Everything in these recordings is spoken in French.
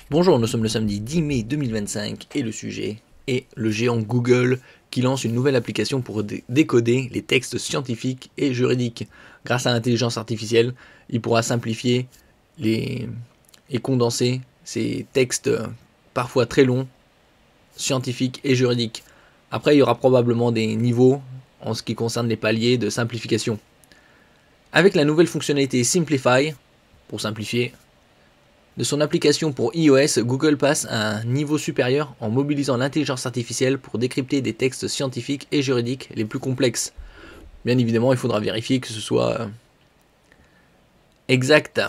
Bonjour, nous sommes le samedi 10 mai 2025 et le sujet est le géant Google qui lance une nouvelle application pour décoder les textes scientifiques et juridiques. Grâce à l'intelligence artificielle, il pourra simplifier et condenser ces textes parfois très longs, scientifiques et juridiques. Après, il y aura probablement des niveaux en ce qui concerne les paliers de simplification. Avec la nouvelle fonctionnalité Simplify, pour simplifier, de son application pour iOS, Google passe à un niveau supérieur en mobilisant l'intelligence artificielle pour décrypter des textes scientifiques et juridiques les plus complexes. Bien évidemment, il faudra vérifier que ce soit exact.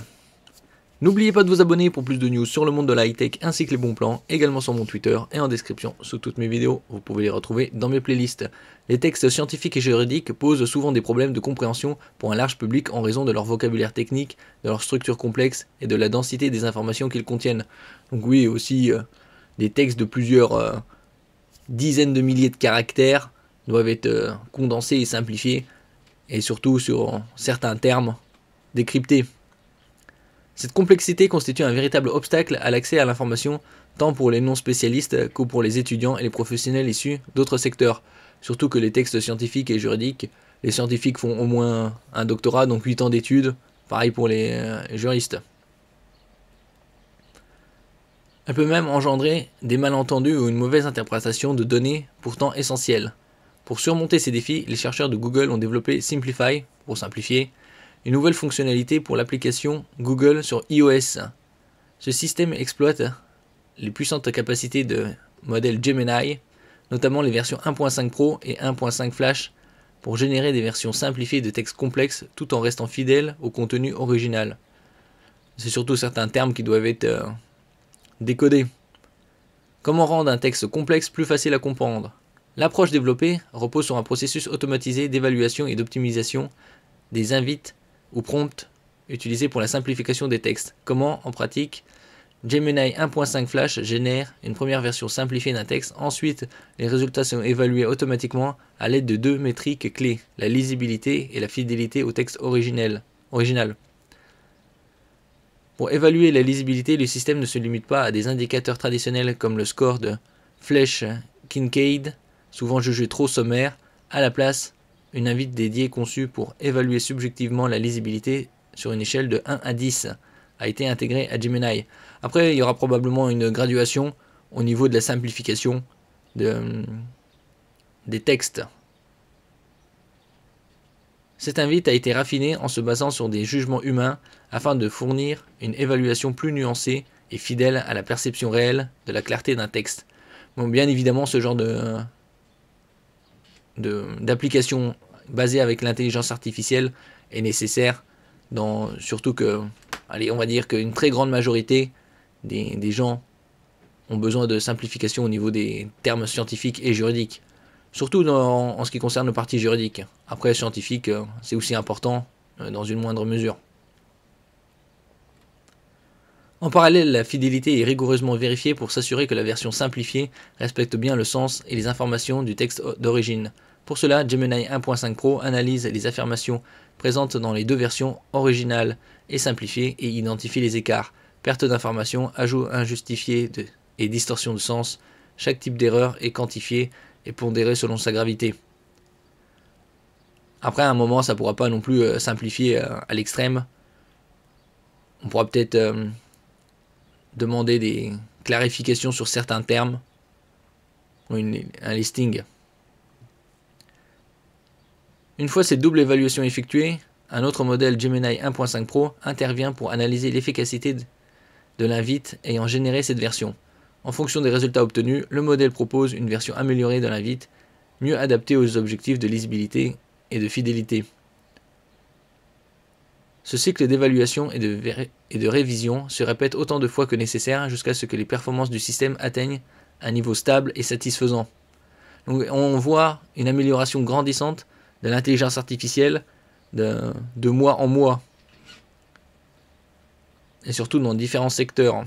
N'oubliez pas de vous abonner pour plus de news sur le monde de la high-tech ainsi que les bons plans, également sur mon Twitter et en description sous toutes mes vidéos. Vous pouvez les retrouver dans mes playlists. Les textes scientifiques et juridiques posent souvent des problèmes de compréhension pour un large public en raison de leur vocabulaire technique, de leur structure complexe et de la densité des informations qu'ils contiennent. Donc oui, aussi des textes de plusieurs dizaines de milliers de caractères doivent être condensés et simplifiés, et surtout sur certains termes décryptés. Cette complexité constitue un véritable obstacle à l'accès à l'information, tant pour les non-spécialistes que pour les étudiants et les professionnels issus d'autres secteurs. Surtout que les textes scientifiques et juridiques, les scientifiques font au moins un doctorat, donc 8 ans d'études, pareil pour les juristes. Elle peut même engendrer des malentendus ou une mauvaise interprétation de données pourtant essentielles. Pour surmonter ces défis, les chercheurs de Google ont développé Simplify, pour simplifier, une nouvelle fonctionnalité pour l'application Google sur iOS. Ce système exploite les puissantes capacités de modèle Gemini, notamment les versions 1.5 Pro et 1.5 Flash, pour générer des versions simplifiées de textes complexes tout en restant fidèles au contenu original. C'est surtout certains termes qui doivent être décodés. Comment rendre un texte complexe plus facile à comprendre? L'approche développée repose sur un processus automatisé d'évaluation et d'optimisation des invites ou prompts utilisés pour la simplification des textes. Comment, en pratique, Gemini 1.5 Flash génère une première version simplifiée d'un texte. Ensuite, les résultats sont évalués automatiquement à l'aide de deux métriques clés, la lisibilité et la fidélité au texte original. Pour évaluer la lisibilité, le système ne se limite pas à des indicateurs traditionnels comme le score de Flesch-Kincaid, souvent jugé trop sommaire. À la place, une invite dédiée conçue pour évaluer subjectivement la lisibilité sur une échelle de 1 à 10 a été intégrée à Gemini. Après, il y aura probablement une graduation au niveau de la simplification des textes. Cette invite a été raffinée en se basant sur des jugements humains afin de fournir une évaluation plus nuancée et fidèle à la perception réelle de la clarté d'un texte. Bon, bien évidemment, ce genre d'application basée avec l'intelligence artificielle est nécessaire, surtout que, allez, on va dire qu'une très grande majorité des gens ont besoin de simplification au niveau des termes scientifiques et juridiques, surtout en ce qui concerne le parti juridique. Après, scientifique, c'est aussi important dans une moindre mesure. En parallèle, la fidélité est rigoureusement vérifiée pour s'assurer que la version simplifiée respecte bien le sens et les informations du texte d'origine. Pour cela, Gemini 1.5 Pro analyse les affirmations présentes dans les deux versions originales et simplifiées et identifie les écarts, perte d'informations, ajout injustifié et distorsion de sens. Chaque type d'erreur est quantifié et pondéré selon sa gravité. Après, à un moment, ça ne pourra pas non plus simplifier à l'extrême. On pourra peut-être demander des clarifications sur certains termes, ou un listing. Une fois cette double évaluation effectuée, un autre modèle Gemini 1.5 Pro intervient pour analyser l'efficacité de l'invite ayant généré cette version. En fonction des résultats obtenus, le modèle propose une version améliorée de l'invite, mieux adaptée aux objectifs de lisibilité et de fidélité. Ce cycle d'évaluation et de révision se répète autant de fois que nécessaire jusqu'à ce que les performances du système atteignent un niveau stable et satisfaisant. Donc on voit une amélioration grandissante de l'intelligence artificielle de mois en mois, et surtout dans différents secteurs.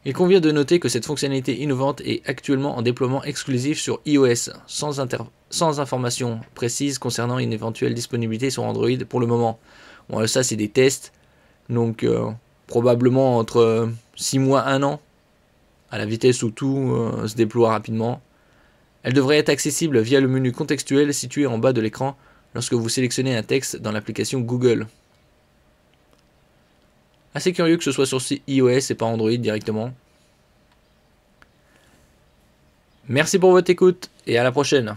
Il convient de noter que cette fonctionnalité innovante est actuellement en déploiement exclusif sur iOS, sans information précise concernant une éventuelle disponibilité sur Android pour le moment. Bon, ça c'est des tests, donc probablement entre 6 mois, 1 an, à la vitesse où tout se déploie rapidement. Elle devrait être accessible via le menu contextuel situé en bas de l'écran lorsque vous sélectionnez un texte dans l'application Google. Assez curieux que ce soit sur iOS et pas Android directement. Merci pour votre écoute et à la prochaine.